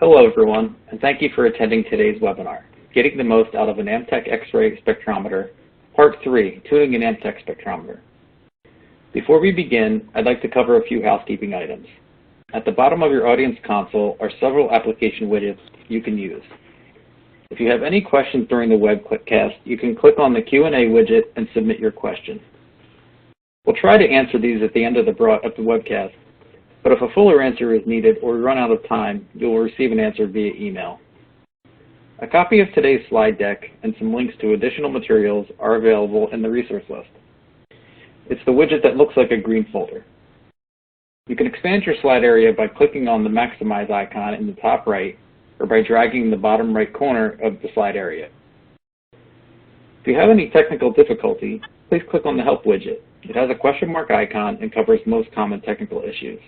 Hello everyone, and thank you for attending today's webinar, Getting the Most Out of an Amptek X-Ray Spectrometer, Part 3, Tuning an Amptek Spectrometer. Before we begin, I'd like to cover a few housekeeping items. At the bottom of your audience console are several application widgets you can use. If you have any questions during the webcast, you can click on the Q&A widget and submit your question. We'll try to answer these at the end of the webcast, but if a fuller answer is needed or we run out of time, you will receive an answer via email. A copy of today's slide deck and some links to additional materials are available in the resource list. It's the widget that looks like a green folder. You can expand your slide area by clicking on the maximize icon in the top right or by dragging the bottom right corner of the slide area. If you have any technical difficulty, please click on the help widget. It has a question mark icon and covers most common technical issues.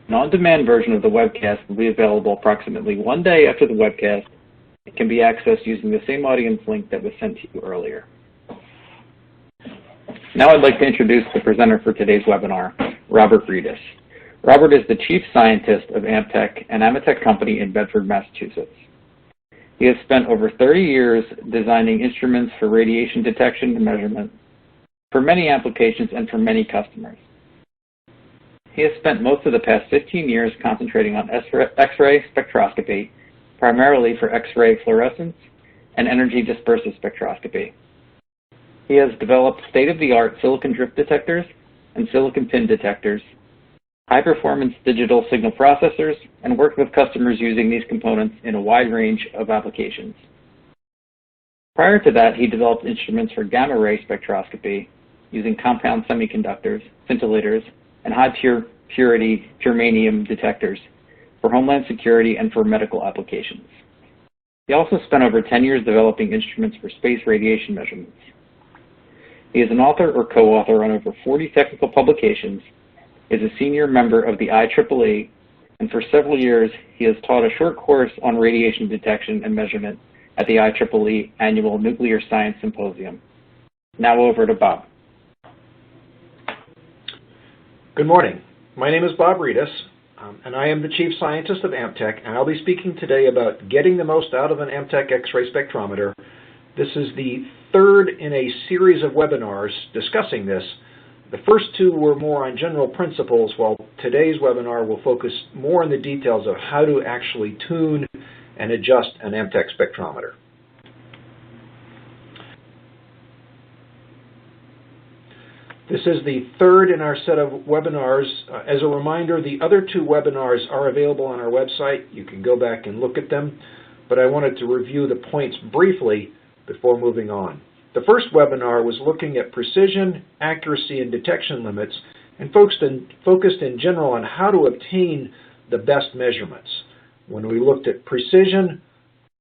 An on-demand version of the webcast will be available approximately 1 day after the webcast. It can be accessed using the same audience link that was sent to you earlier. Now I'd like to introduce the presenter for today's webinar, Robert Breedis. Robert is the Chief Scientist of Amptek, an Amptek company in Bedford, Massachusetts. He has spent over 30 years designing instruments for radiation detection and measurement for many applications and for many customers. He has spent most of the past 15 years concentrating on X-ray spectroscopy, primarily for X-ray fluorescence and energy dispersive spectroscopy. He has developed state-of-the-art silicon drift detectors and silicon pin detectors, high-performance digital signal processors, and worked with customers using these components in a wide range of applications. Prior to that, he developed instruments for gamma-ray spectroscopy using compound semiconductors, scintillators, and high-purity germanium detectors for homeland security and for medical applications. He also spent over 10 years developing instruments for space radiation measurements. He is an author or co-author on over 40 technical publications, is a senior member of the IEEE, and for several years he has taught a short course on radiation detection and measurement at the IEEE Annual Nuclear Science Symposium. Now over to Bob. Good morning. My name is Bob Breedis, and I am the Chief Scientist of Amptek, and I'll be speaking today about getting the most out of an Amptek X-ray spectrometer. This is the third in a series of webinars discussing this. The first two were more on general principles, while today's webinar will focus more on the details of how to actually tune and adjust an Amptek spectrometer. This is the third in our set of webinars. As a reminder, the other two webinars are available on our website. You can go back and look at them, but I wanted to review the points briefly before moving on. The first webinar was looking at precision, accuracy, and detection limits, and focused in general on how to obtain the best measurements. When we looked at precision,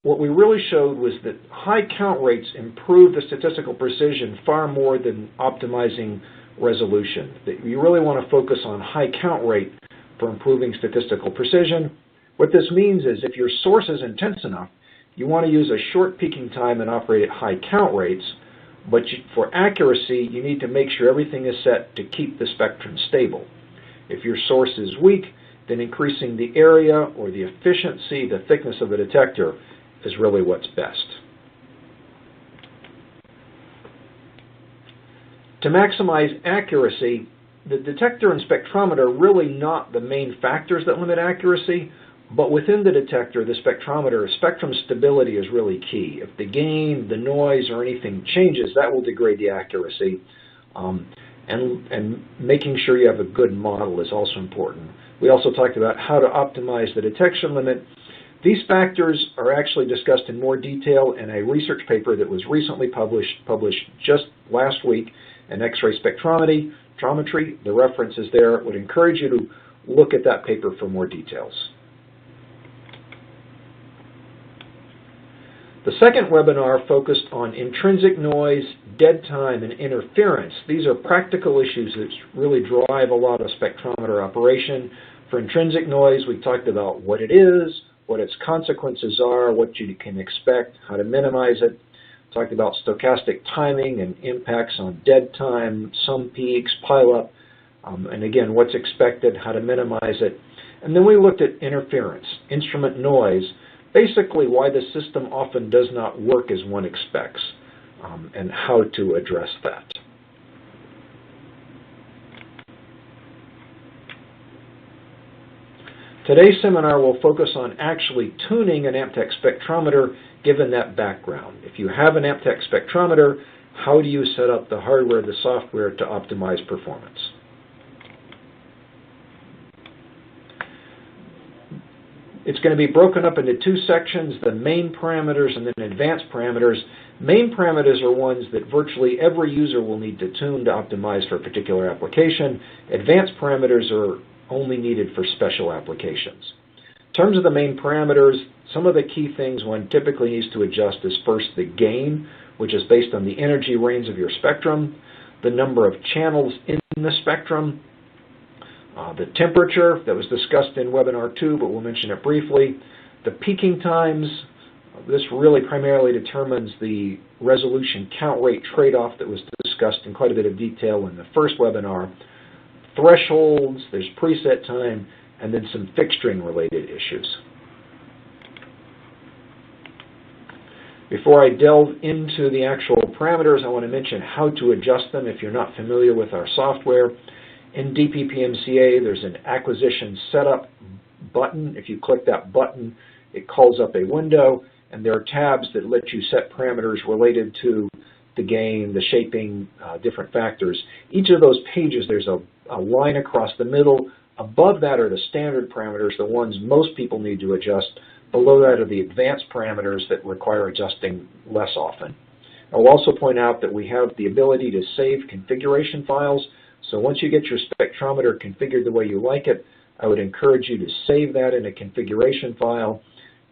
what we really showed was that high count rates improve the statistical precision far more than optimizing resolution. That you really want to focus on high count rate for improving statistical precision. What this means is if your source is intense enough, you want to use a short peaking time and operate at high count rates, but for accuracy, you need to make sure everything is set to keep the spectrum stable. If your source is weak, then increasing the area or the efficiency, the thickness of the detector is really what's best. To maximize accuracy, the detector and spectrometer are really not the main factors that limit accuracy, but within the detector, the spectrometer, spectrum stability is really key. If the gain, the noise, or anything changes, that will degrade the accuracy. And making sure you have a good model is also important. We also talked about how to optimize the detection limit. These factors are actually discussed in more detail in a research paper that was recently published just last week in X-ray spectrometry. The reference is there. I would encourage you to look at that paper for more details. The second webinar focused on intrinsic noise, dead time, and interference. These are practical issues that really drive a lot of spectrometer operation. For intrinsic noise, we talked about what it is, what its consequences are, what you can expect, how to minimize it. Talked about stochastic timing and impacts on dead time, some peaks, pileup, and again, what's expected, how to minimize it. And then we looked at interference, instrument noise, basically why the system often does not work as one expects, and how to address that. Today's seminar will focus on actually tuning an Amptek spectrometer given that background. If you have an Amptek spectrometer, how do you set up the hardware, the software to optimize performance? It's going to be broken up into two sections, the main parameters and then advanced parameters. Main parameters are ones that virtually every user will need to tune to optimize for a particular application. Advanced parameters are only needed for special applications. In terms of the main parameters, some of the key things one typically needs to adjust is first the gain, which is based on the energy range of your spectrum, the number of channels in the spectrum, the temperature that was discussed in webinar 2, but we'll mention it briefly, the peaking times. This really primarily determines the resolution count rate trade-off that was discussed in quite a bit of detail in the first webinar, thresholds, there's preset time, and then some fixturing related issues. Before I delve into the actual parameters, I want to mention how to adjust them if you're not familiar with our software. In DPPMCA, there's an acquisition setup button. If you click that button, it calls up a window, and there are tabs that let you set parameters related to the gain, the shaping, different factors. Each of those pages, there's a line across the middle. Above that are the standard parameters, the ones most people need to adjust. Below that are the advanced parameters that require adjusting less often. I'll also point out that we have the ability to save configuration files. So once you get your spectrometer configured the way you like it, I would encourage you to save that in a configuration file.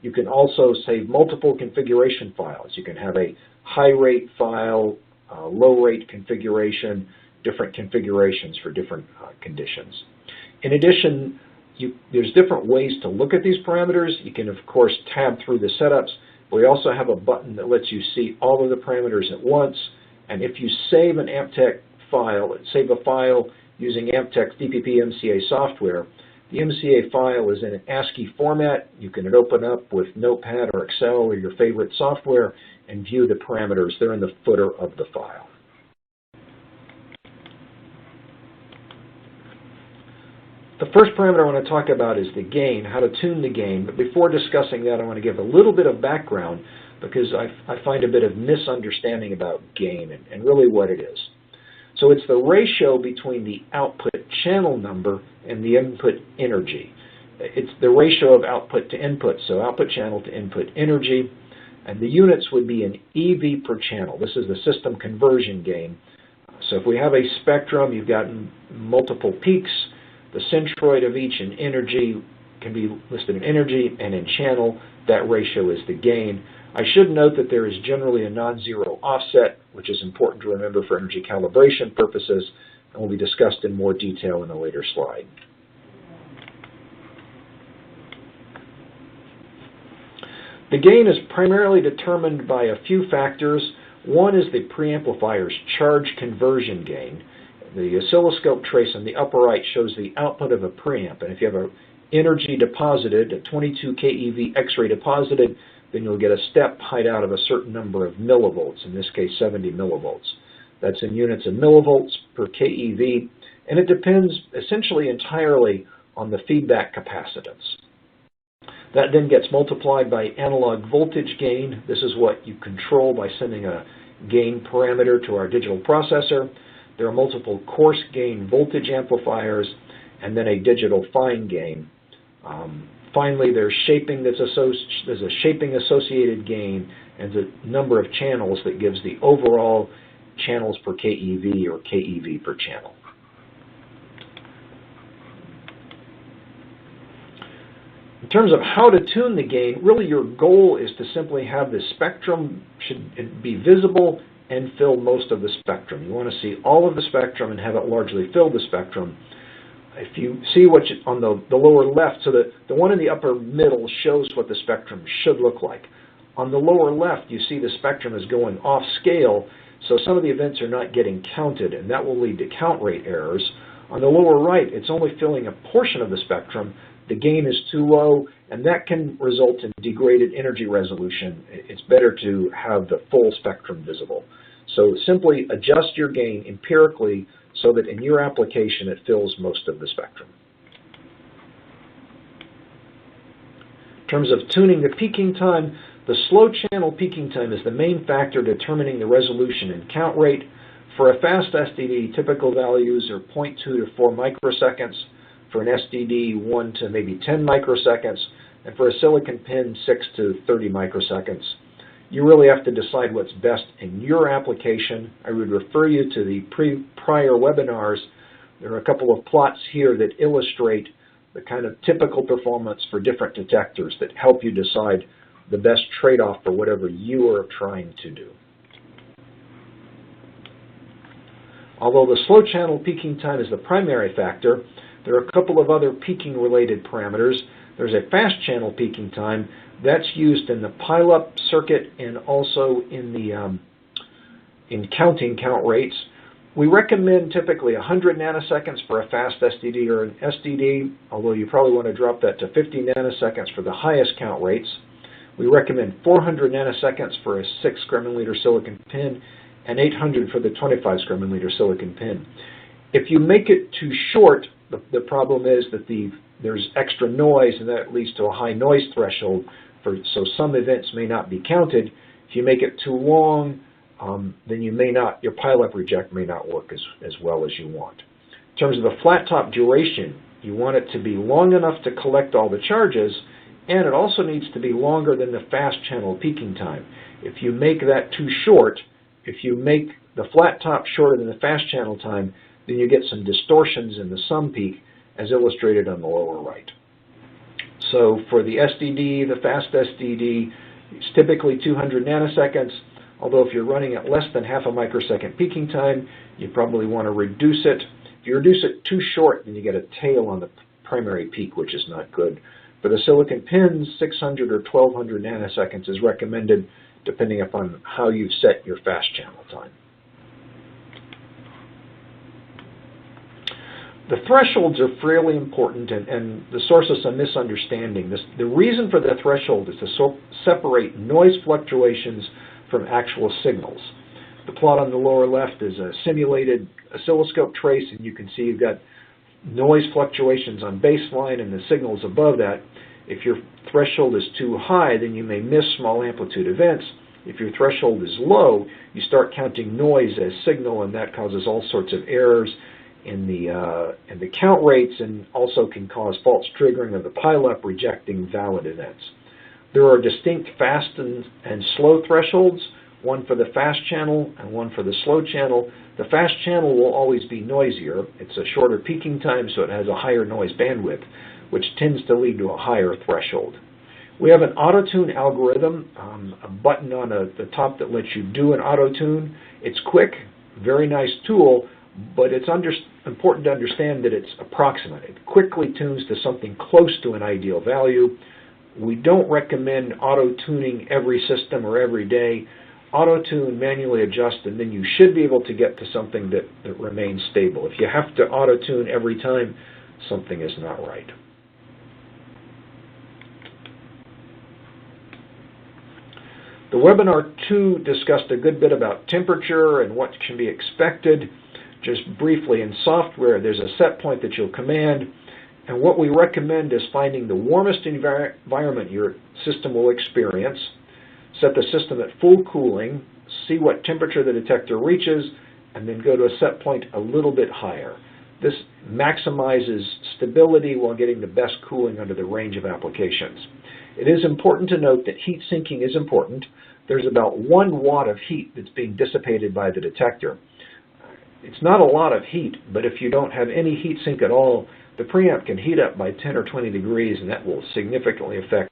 You can also save multiple configuration files. You can have a high rate file, low rate configuration, different configurations for different conditions. In addition, there's different ways to look at these parameters. You can, of course, tab through the setups. We also have a button that lets you see all of the parameters at once. And if you save an Amptek file, save a file using Amptek's DPPMCA software, the MCA file is in an ASCII format. You can open up with Notepad or Excel or your favorite software and view the parameters. They're in the footer of the file. The first parameter I want to talk about is the gain, how to tune the gain. But before discussing that, I want to give a little bit of background because I find a bit of misunderstanding about gain and really what it is. So it's the ratio between the output channel number and the input energy. It's the ratio of output to input, so output channel to input energy. And the units would be an EV per channel. This is the system conversion gain. So if we have a spectrum, you've got multiple peaks. The centroid of each in energy can be listed in energy, and in channel, that ratio is the gain. I should note that there is generally a non-zero offset, which is important to remember for energy calibration purposes, and will be discussed in more detail in a later slide. The gain is primarily determined by a few factors. One is the preamplifier's charge conversion gain. The oscilloscope trace on the upper right shows the output of a preamp, and if you have an energy deposited, a 22 keV X-ray deposited, then you'll get a step height out of a certain number of millivolts, in this case 70 millivolts. That's in units of millivolts per keV, and it depends essentially entirely on the feedback capacitance. That then gets multiplied by analog voltage gain. This is what you control by sending a gain parameter to our digital processor. There are multiple coarse gain voltage amplifiers, and then a digital fine gain. Finally, there's shaping there's a shaping associated gain and the number of channels that gives the overall channels per keV or keV per channel. In terms of how to tune the gain, really your goal is to simply have the spectrum should be visible and fill most of the spectrum. You want to see all of the spectrum and have it largely fill the spectrum. If you see what on the lower left, so the one in the upper middle shows what the spectrum should look like. On the lower left, you see the spectrum is going off scale, so some of the events are not getting counted, and that will lead to count rate errors. On the lower right, it's only filling a portion of the spectrum, the gain is too low, and that can result in degraded energy resolution. It's better to have the full spectrum visible. So simply adjust your gain empirically so that in your application it fills most of the spectrum. In terms of tuning the peaking time, the slow channel peaking time is the main factor determining the resolution and count rate. For a fast SDD, typical values are 0.2 to 4 microseconds. For an SDD, 1 to maybe 10 microseconds. And for a silicon pin, 6 to 30 microseconds. You really have to decide what's best in your application. I would refer you to the prior webinars. There are a couple of plots here that illustrate the kind of typical performance for different detectors that help you decide the best trade-off for whatever you are trying to do. Although the slow channel peaking time is the primary factor, there are a couple of other peaking-related parameters. There's a fast channel peaking time that's used in the pile-up circuit and also in the in counting count rates. We recommend typically 100 nanoseconds for a fast SDD or an SDD, although you probably want to drop that to 50 nanoseconds for the highest count rates. We recommend 400 nanoseconds for a 6 square millimeter silicon pin and 800 for the 25 square millimeter silicon pin. If you make it too short, the problem is that there's extra noise, and that leads to a high noise threshold, so some events may not be counted. If you make it too long, then your pileup reject may not work as well as you want. In terms of the flat top duration, you want it to be long enough to collect all the charges, and it also needs to be longer than the fast channel peaking time. If you make that too short, if you make the flat top shorter than the fast channel time, then you get some distortions in the sum peak, as illustrated on the lower right. So for the SDD, the fast SDD, it's typically 200 nanoseconds, although if you're running at less than half a microsecond peaking time, you probably want to reduce it. If you reduce it too short, then you get a tail on the primary peak, which is not good. For the silicon pins, 600 or 1200 nanoseconds is recommended, depending upon how you've set your fast channel time. The thresholds are fairly important and the source of some misunderstanding. The reason for the threshold is to separate noise fluctuations from actual signals. The plot on the lower left is a simulated oscilloscope trace, and you can see you've got noise fluctuations on baseline and the signals above that. If your threshold is too high, then you may miss small amplitude events. If your threshold is low, you start counting noise as signal, and that causes all sorts of errors in the count rates, and also can cause false triggering of the pileup, rejecting valid events. There are distinct fast and slow thresholds, one for the fast channel and one for the slow channel. The fast channel will always be noisier. It's a shorter peaking time, so it has a higher noise bandwidth, which tends to lead to a higher threshold. We have an auto-tune algorithm, a button on the top that lets you do an auto-tune. It's quick, very nice tool, but it's important to understand that it's approximate. It quickly tunes to something close to an ideal value. We don't recommend auto-tuning every system or every day. Auto-tune, manually adjust, and then you should be able to get to something that remains stable. If you have to auto-tune every time, something is not right. The webinar 2 discussed a good bit about temperature and what can be expected. Just briefly, in software, there's a set point that you'll command, and what we recommend is finding the warmest environment your system will experience, set the system at full cooling, see what temperature the detector reaches, and then go to a set point a little bit higher. This maximizes stability while getting the best cooling under the range of applications. It is important to note that heat sinking is important. There's about 1 watt of heat that's being dissipated by the detector. It's not a lot of heat, but if you don't have any heat sink at all, the preamp can heat up by 10 or 20 degrees, and that will significantly affect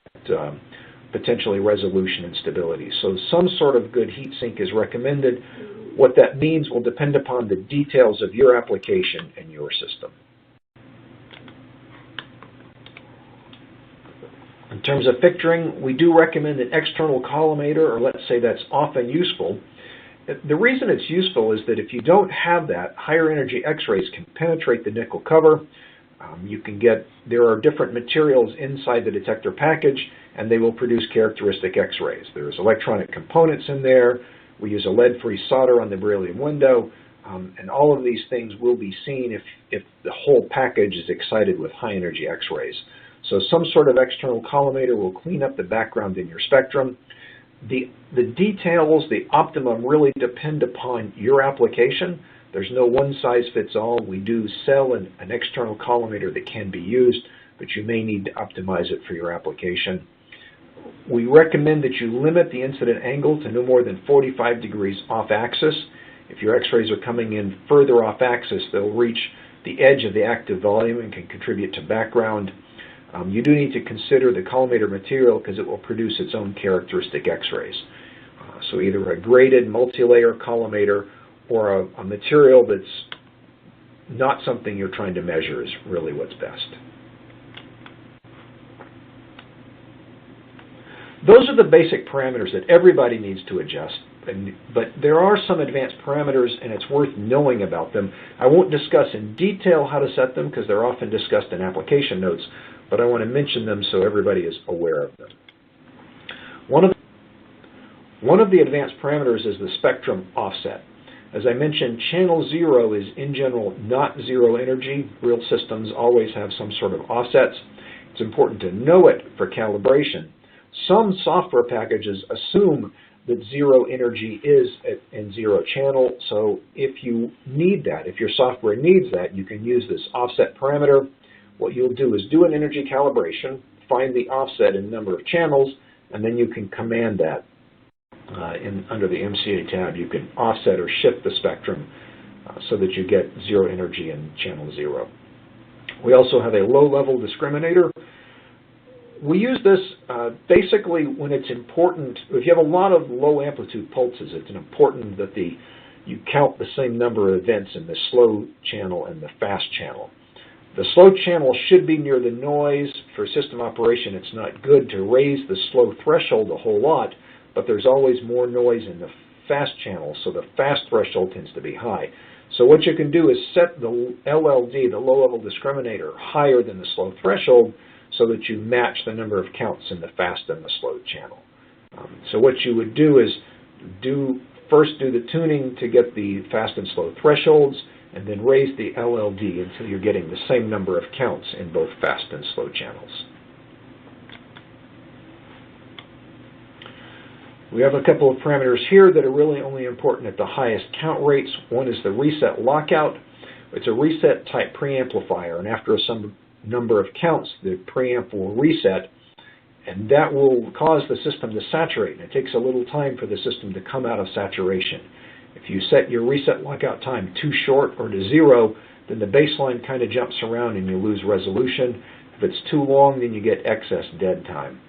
potentially resolution and stability. So some sort of good heat sink is recommended. What that means will depend upon the details of your application and your system. In terms of picturing, we do recommend an external collimator, or let's say that's often useful. The reason it's useful is that if you don't have that, higher energy X-rays can penetrate the nickel cover. There are different materials inside the detector package, and they will produce characteristic X-rays. There's electronic components in there. We use a lead-free solder on the beryllium window, and all of these things will be seen if the whole package is excited with high-energy X-rays. So some sort of external collimator will clean up the background in your spectrum. The details, the optimum, really depend upon your application. There's no one-size-fits-all. We do sell an external collimator that can be used, but you may need to optimize it for your application. We recommend that you limit the incident angle to no more than 45 degrees off-axis. If your X-rays are coming in further off-axis, they'll reach the edge of the active volume and can contribute to background. You do need to consider the collimator material because it will produce its own characteristic X-rays. So either a graded multi-layer collimator or a material that's not something you're trying to measure is really what's best. Those are the basic parameters that everybody needs to adjust, but there are some advanced parameters and it's worth knowing about them. I won't discuss in detail how to set them because they're often discussed in application notes, but I want to mention them so everybody is aware of them. One of the advanced parameters is the spectrum offset. As I mentioned, channel 0 is in general not zero energy. Real systems always have some sort of offsets. It's important to know it for calibration. Some software packages assume that zero energy is in zero channel, so if you need that, if your software needs that, you can use this offset parameter. What you'll do is do an energy calibration, find the offset in number of channels, and then you can command that under the MCA tab. You can offset or shift the spectrum so that you get zero energy in channel 0. We also have a low-level discriminator. We use this basically when it's important. If you have a lot of low amplitude pulses, it's important that you count the same number of events in the slow channel and the fast channel. The slow channel should be near the noise. For system operation, it's not good to raise the slow threshold a whole lot, but there's always more noise in the fast channel, so the fast threshold tends to be high. So what you can do is set the LLD, the low-level discriminator, higher than the slow threshold so that you match the number of counts in the fast and the slow channel. So what you would do is first do the tuning to get the fast and slow thresholds, and then raise the LLD until you're getting the same number of counts in both fast and slow channels. We have a couple of parameters here that are really only important at the highest count rates. One is the reset lockout. It's a reset type preamplifier, and after some number of counts, the preamp will reset, and that will cause the system to saturate, and it takes a little time for the system to come out of saturation. If you set your reset lockout time too short or to 0, then the baseline kind of jumps around and you lose resolution. If it's too long, then you get excess dead time.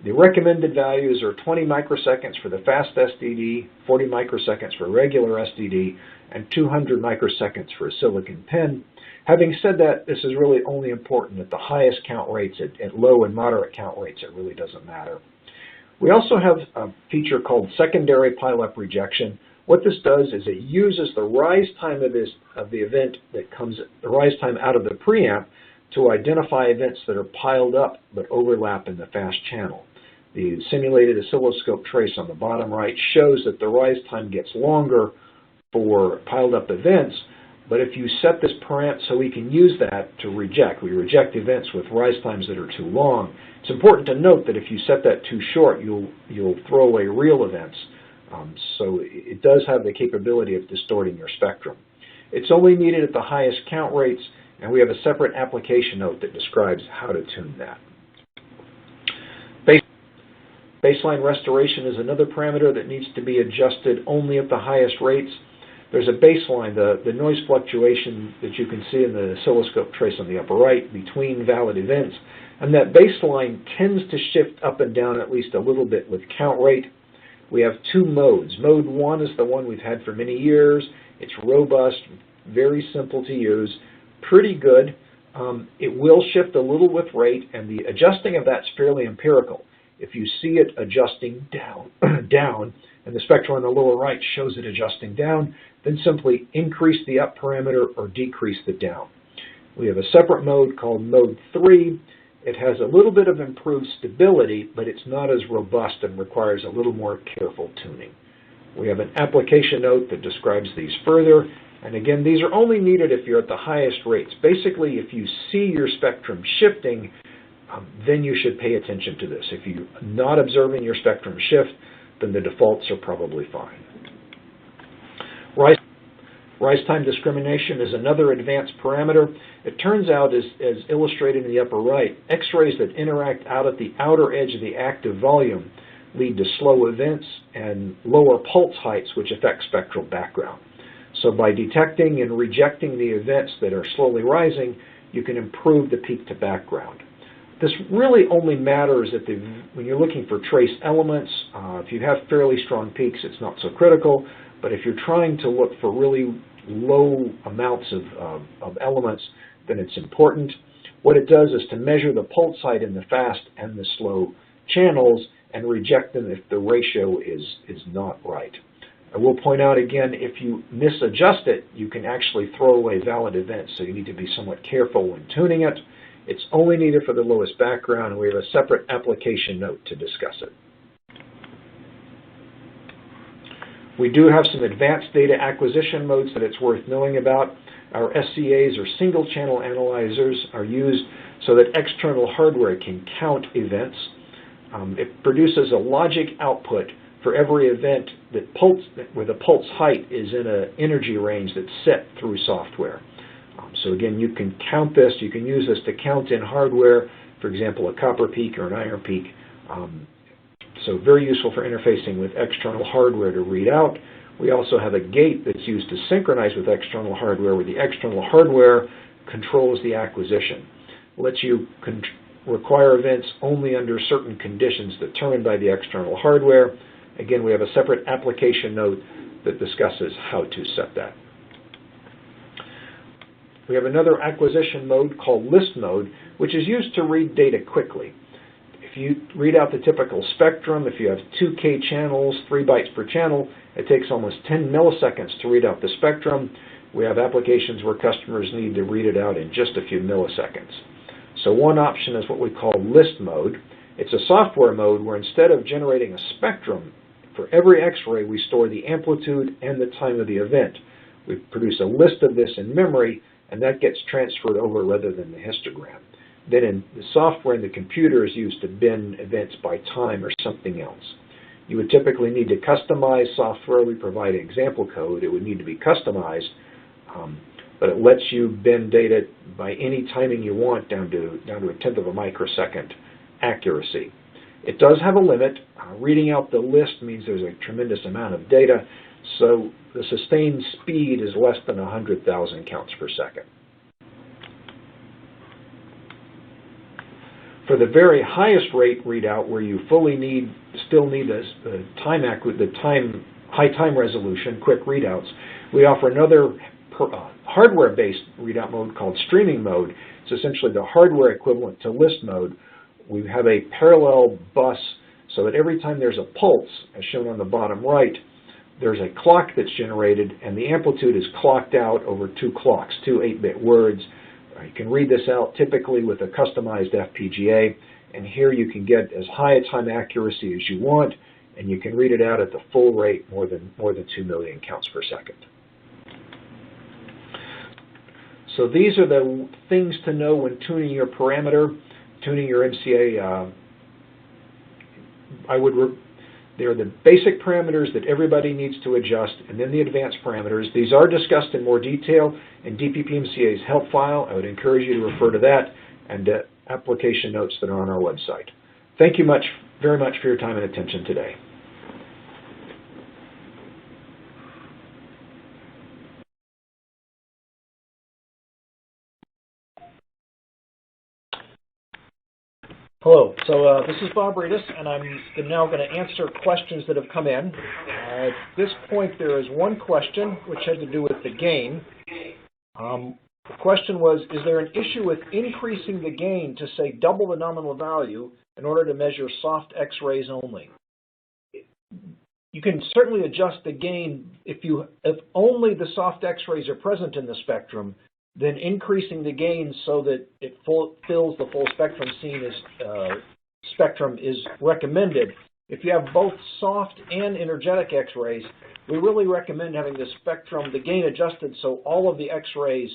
The recommended values are 20 microseconds for the fast SDD, 40 microseconds for regular SDD, and 200 microseconds for a silicon pen. Having said that, this is really only important at the highest count rates. At low and moderate count rates, it really doesn't matter. We also have a feature called secondary pileup rejection. What this does is it uses the rise time of the event that comes, the rise time out of the preamp, to identify events that are piled up but overlap in the fast channel. The simulated oscilloscope trace on the bottom right shows that the rise time gets longer for piled up events, but if you set this paramp so we can use that to reject, we reject events with rise times that are too long. It's important to note that if you set that too short, you'll throw away real events. So it does have the capability of distorting your spectrum. It's only needed at the highest count rates, and we have a separate application note that describes how to tune that. Baseline restoration is another parameter that needs to be adjusted only at the highest rates. There's a baseline, the noise fluctuation that you can see in the oscilloscope trace on the upper right between valid events, and that baseline tends to shift up and down at least a little bit with count rate. We have two modes. Mode 1 is the one we've had for many years. It's robust, very simple to use, pretty good. It will shift a little with rate, and the adjusting of that's fairly empirical. If you see it adjusting down, and the spectrum on the lower right shows it adjusting down, then simply increase the up parameter or decrease the down. We have a separate mode called Mode 3. It has a little bit of improved stability, but it's not as robust and requires a little more careful tuning. We have an application note that describes these further, and again, these are only needed if you're at the highest rates. Basically, if you see your spectrum shifting, then you should pay attention to this. If you're not observing your spectrum shift, then the defaults are probably fine. Rise time discrimination is another advanced parameter. It turns out, as illustrated in the upper right, X-rays that interact out at the outer edge of the active volume lead to slow events and lower pulse heights, which affect spectral background. So by detecting and rejecting the events that are slowly rising, you can improve the peak to background. This really only matters when you're looking for trace elements. If you have fairly strong peaks, it's not so critical. But if you're trying to look for really low amounts of elements, then it's important. What it does is to measure the pulse height in the fast and the slow channels and reject them if the ratio is not right. I will point out again, if you misadjust it, you can actually throw away valid events, so you need to be somewhat careful when tuning it. It's only needed for the lowest background, and we have a separate application note to discuss it. We do have some advanced data acquisition modes that it's worth knowing about. Our SCAs, or single channel analyzers, are used so that external hardware can count events. It produces a logic output for every event where the pulse height is in an energy range that's set through software. So again, you can count this. You can use this to count in hardware, for example, a copper peak or an iron peak. So very useful for interfacing with external hardware to read out. We also have a gate that's used to synchronize with external hardware, where the external hardware controls the acquisition. It lets you require events only under certain conditions determined by the external hardware. Again, we have a separate application note that discusses how to set that. We have another acquisition mode called list mode, which is used to read data quickly. If you read out the typical spectrum, if you have 2K channels, 3 bytes per channel, it takes almost 10 milliseconds to read out the spectrum. We have applications where customers need to read it out in just a few milliseconds. So one option is what we call list mode. It's a software mode where instead of generating a spectrum, for every X-ray we store the amplitude and the time of the event. We produce a list of this in memory, and that gets transferred over rather than the histogram. Then in the software in the computer is used to bin events by time or something else. You would typically need to customize software. We provide example code. It would need to be customized, but it lets you bin data by any timing you want down to a tenth of a microsecond accuracy. It does have a limit. Reading out the list means there's a tremendous amount of data, so the sustained speed is less than 100,000 counts per second. For the very highest rate readout, where you still need the high time resolution, quick readouts, we offer another hardware-based readout mode called streaming mode. It's essentially the hardware equivalent to list mode. We have a parallel bus so that every time there's a pulse, as shown on the bottom right, there's a clock that's generated, and the amplitude is clocked out over 2 clocks, 2 8-bit words. You can read this out typically with a customized FPGA, and here you can get as high a time accuracy as you want, and you can read it out at the full rate, more than 2 million counts per second. So these are the things to know when tuning your parameter, tuning your MCA. They're the basic parameters that everybody needs to adjust, and then the advanced parameters. These are discussed in more detail in DPPMCA's help file. I would encourage you to refer to that and application notes that are on our website. Thank you very much for your time and attention today. Hello, so this is Bob Reedus, and I'm now going to answer questions that have come in. At this point, there is one question which had to do with the gain. The question was, is there an issue with increasing the gain to, say, double the nominal value in order to measure soft X-rays only? You can certainly adjust the gain if only the soft X-rays are present in the spectrum. then increasing the gain so that it fills the full spectrum spectrum is recommended. If you have both soft and energetic X-rays, we really recommend having the gain adjusted so all of the X-rays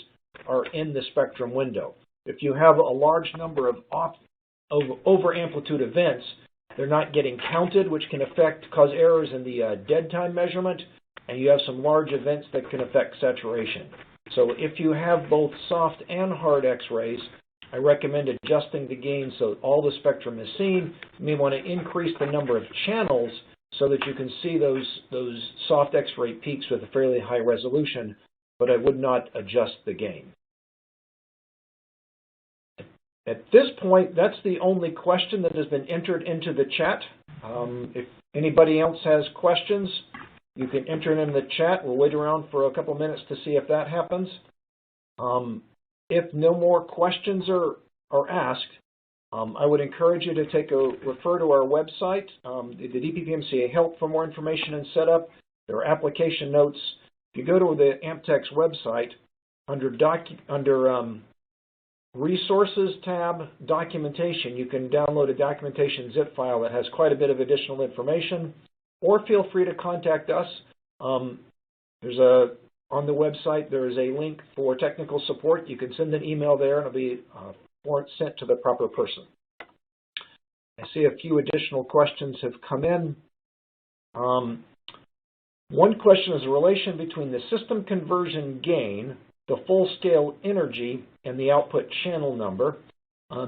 are in the spectrum window. If you have a large number of over amplitude events, they're not getting counted, which can cause errors in the dead time measurement, and you have some large events that can affect saturation. So if you have both soft and hard X-rays, I recommend adjusting the gain so all the spectrum is seen. You may want to increase the number of channels so that you can see those soft X-ray peaks with a fairly high resolution, but I would not adjust the gain. At this point, that's the only question that has been entered into the chat. If anybody else has questions, you can enter it in the chat. We'll wait around for a couple minutes to see if that happens. If no more questions are asked, I would encourage you to refer to our website, the DPPMCA Help, for more information and setup. There are application notes. If you go to the Amptek's website, under Resources tab, Documentation, you can download a documentation zip file that has quite a bit of additional information, or feel free to contact us. On the website, there is a link for technical support. You can send an email there, and it'll be sent to the proper person. I see a few additional questions have come in. One question is the relation between the system conversion gain, the full-scale energy, and the output channel number.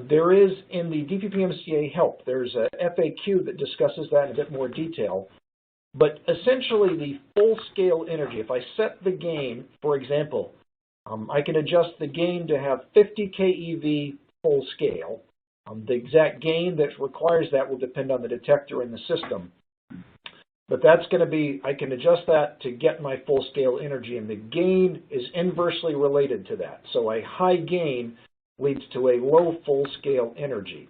There is, in the DPPMCA Help, there's a FAQ that discusses that in a bit more detail. But essentially, the full-scale energy, if I set the gain, for example, I can adjust the gain to have 50 keV full scale. The exact gain that requires that will depend on the detector in the system. But that's going to be, I can adjust that to get my full-scale energy, and the gain is inversely related to that. So a high gain leads to a low full-scale energy.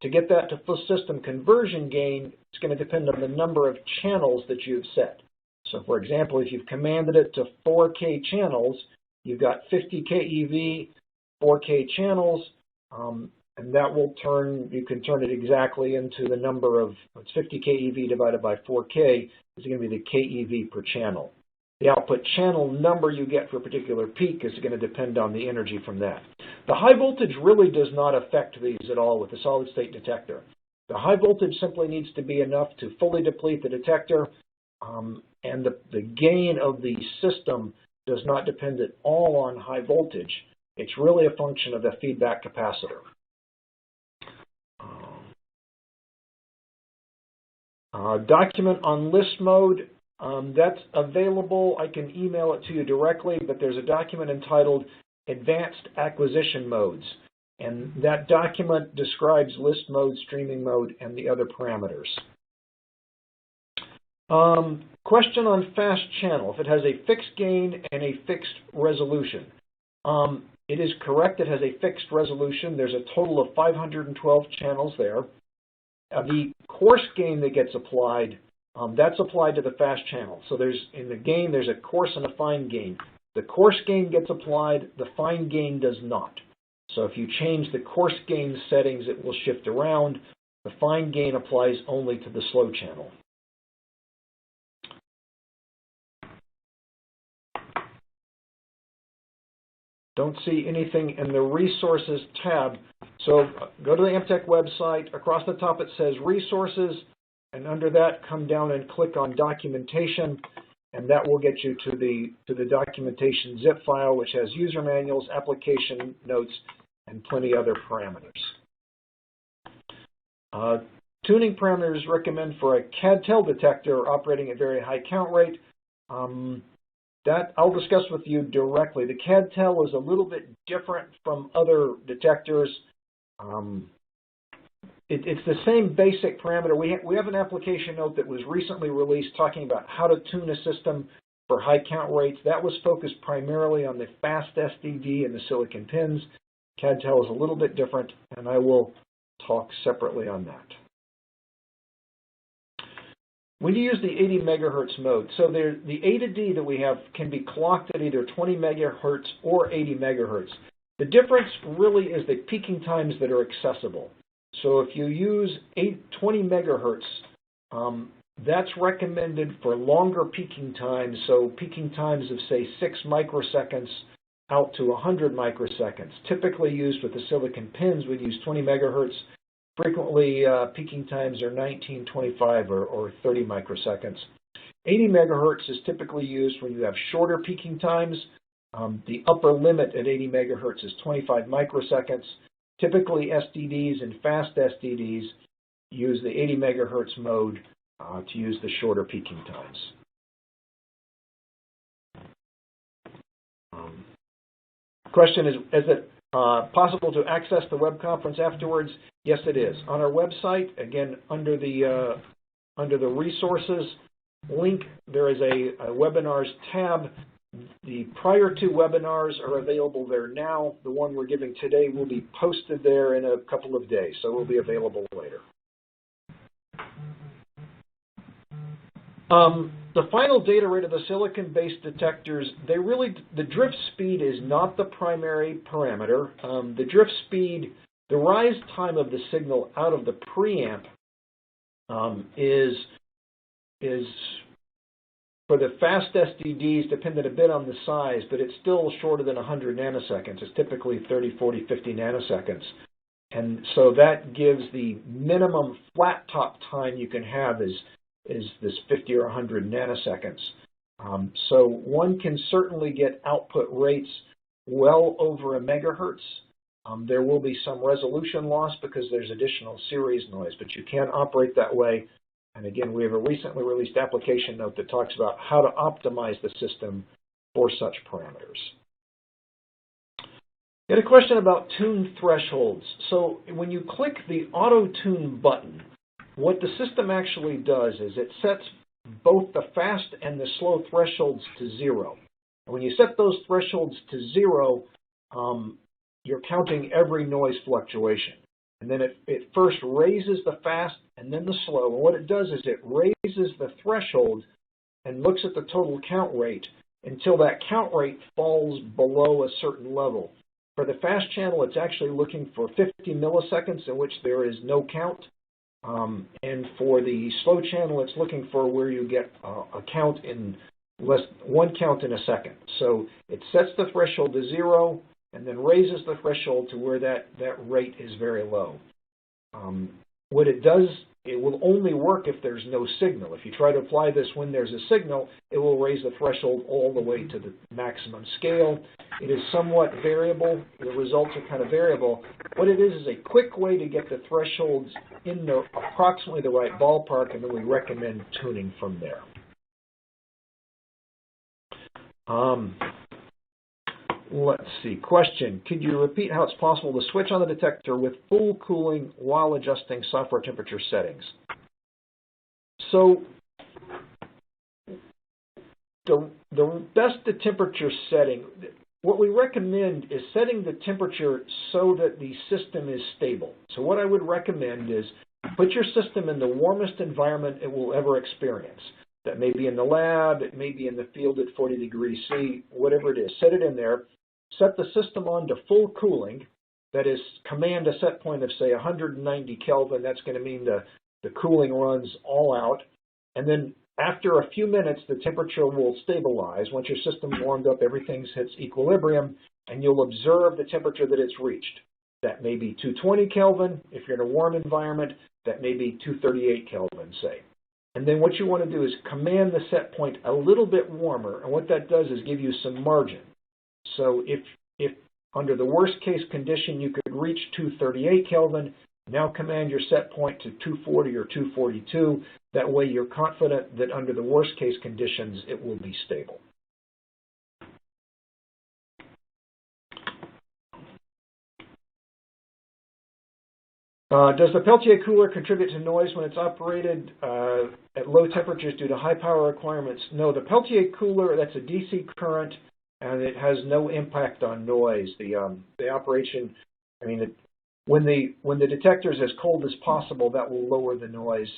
To get that to full system conversion gain, it's going to depend on the number of channels that you've set. So for example, if you've commanded it to 4K channels, you've got 50 keV, 4K channels, and that will you can turn it exactly into the number of, it's 50 keV divided by 4K is going to be the keV per channel. The output channel number you get for a particular peak is going to depend on the energy from that. The high voltage really does not affect these at all with the solid-state detector. The high voltage simply needs to be enough to fully deplete the detector, and the gain of the system does not depend at all on high voltage. It's really a function of the feedback capacitor. Document on list mode, that's available. I can email it to you directly, but there's a document entitled Advanced Acquisition Modes, and that document describes list mode, streaming mode, and the other parameters. Question on fast channel, if it has a fixed gain and a fixed resolution. It is correct, it has a fixed resolution. There's a total of 512 channels there. The coarse gain that gets applied, that's applied to the fast channel. So in the gain, there's a coarse and a fine gain. The coarse gain gets applied, the fine gain does not. So if you change the coarse gain settings, it will shift around. The fine gain applies only to the slow channel. Don't see anything in the Resources tab. So go to the Amptek website. Across the top it says Resources, and under that come down and click on Documentation, and that will get you to the documentation zip file, which has user manuals, application notes, and plenty other parameters. Tuning parameters recommend for a CAD-TEL detector operating at very high count rate. That I'll discuss with you directly. The CAD-TEL is a little bit different from other detectors. It's the same basic parameter. We have an application note that was recently released talking about how to tune a system for high count rates. That was focused primarily on the fast SDD and the silicon pins. CAD-TEL is a little bit different, and I will talk separately on that. when you use the 80 megahertz mode, so the A to D that we have can be clocked at either 20 megahertz or 80 megahertz. The difference really is the peaking times that are accessible. So if you use 20 megahertz, that's recommended for longer peaking times, so peaking times of, say, 6 microseconds out to 100 microseconds. Typically used with the silicon pins, we use 20 megahertz. Frequently, peaking times are 19, 25, or 30 microseconds. 80 megahertz is typically used when you have shorter peaking times. The upper limit at 80 megahertz is 25 microseconds. Typically, SDDs and fast SDDs use the 80 megahertz mode to use the shorter peaking times. Question is it possible to access the web conference afterwards? Yes, it is. On our website, again, under the resources link, there is a webinars tab. The prior two webinars are available there now. The one we're giving today will be posted there in a couple of days, so it will be available later. The final data rate of the silicon-based detectors, the drift speed is not the primary parameter. The drift speed, the rise time of the signal out of the preamp is for the fast SDDs dependent a bit on the size, but it's still shorter than 100 nanoseconds. It's typically 30, 40, 50 nanoseconds. And so that gives the minimum flat top time you can have is this 50 or 100 nanoseconds. So one can certainly get output rates well over a megahertz. There will be some resolution loss because there's additional series noise, but you can operate that way. And again, we have a recently released application note that talks about how to optimize the system for such parameters. Got a question about tune thresholds. So when you click the auto tune button, what the system actually does is it sets both the fast and the slow thresholds to 0. And when you set those thresholds to 0, you're counting every noise fluctuation. And then it first raises the fast and then the slow. And what it does is it raises the threshold and looks at the total count rate until that count rate falls below a certain level. For the fast channel, it's actually looking for 50 milliseconds in which there is no count. And for the slow channel, it's looking for where you get a count in one count in a second. So it sets the threshold to 0 and then raises the threshold to where that rate is very low. What it does, it will only work if there's no signal. If you try to apply this when there's a signal, it will raise the threshold all the way to the maximum scale. It is somewhat variable. The results are kind of variable. What it is a quick way to get the thresholds in approximately the right ballpark, and then we recommend tuning from there. Let's see. Question. Could you repeat how it's possible to switch on the detector with full cooling while adjusting software temperature settings? So the best temperature setting, what we recommend is setting the temperature so that the system is stable. So what I would recommend is put your system in the warmest environment it will ever experience. That may be in the lab, it may be in the field at 40 degrees C, whatever it is. Set it in there. Set the system on to full cooling. That is, command a set point of, say, 190 Kelvin. That's going to mean the cooling runs all out. And then after a few minutes, the temperature will stabilize. Once your system's warmed up, everything hits equilibrium, and you'll observe the temperature that it's reached. That may be 220 Kelvin. If you're in a warm environment, that may be 238 Kelvin, say. And then what you want to do is command the set point a little bit warmer, and what that does is give you some margin. So if under the worst case condition you could reach 238 Kelvin, now command your set point to 240 or 242. That way you're confident that under the worst case conditions it will be stable. Does the Peltier cooler contribute to noise when it's operated at low temperatures due to high power requirements? No, the Peltier cooler, that's a DC current, and it has no impact on noise. The operation, I mean, when the detector is as cold as possible, that will lower the noise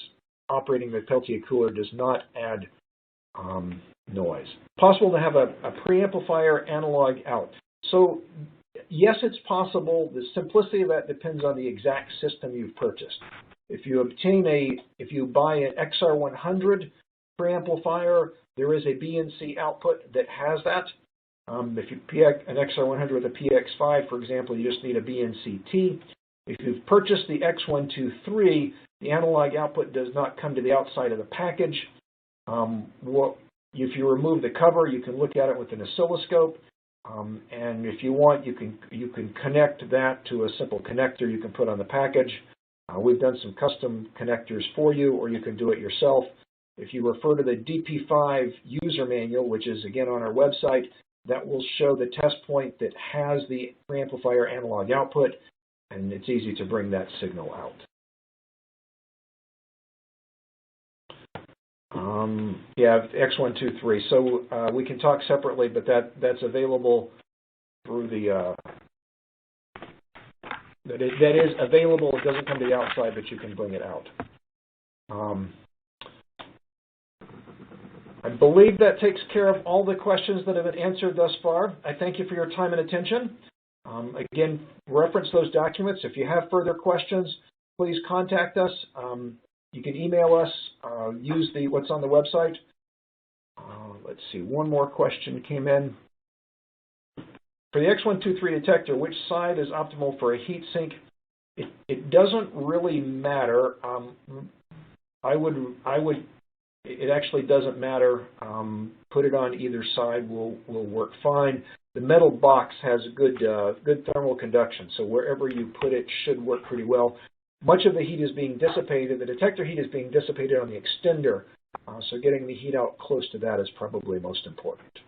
operating the Peltier cooler does not add noise. Possible to have a preamplifier analog out. So yes, it's possible. The simplicity of that depends on the exact system you've purchased. If you buy an XR100 preamplifier, there is a BNC output that has that. If you PX an XR100 with a PX5, for example, you just need a BNC-T. If you've purchased the X123, the analog output does not come to the outside of the package. If you remove the cover, you can look at it with an oscilloscope. And if you want, you can connect that to a simple connector you can put on the package. We've done some custom connectors for you, or you can do it yourself. If you refer to the DP5 user manual, which is again on our website, that will show the test point that has the preamplifier analog output, and it's easy to bring that signal out. Yeah, X123. So we can talk separately, but that's available through the. That is available. It doesn't come to the outside, but you can bring it out. I believe that takes care of all the questions that have been answered thus far. I thank you for your time and attention. Again, reference those documents. If you have further questions, please contact us. You can email us, use what's on the website. Let's see, one more question came in. For the X123 detector, which side is optimal for a heat sink? It doesn't really matter. It actually doesn't matter. Put it on either side will work fine. The metal box has good thermal conduction, so wherever you put it should work pretty well. Much of the heat is being dissipated. The detector heat is being dissipated on the extender, so getting the heat out close to that is probably most important.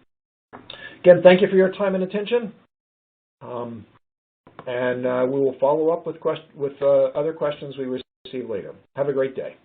Again, thank you for your time and attention, and we will follow up with other questions we receive later. Have a great day.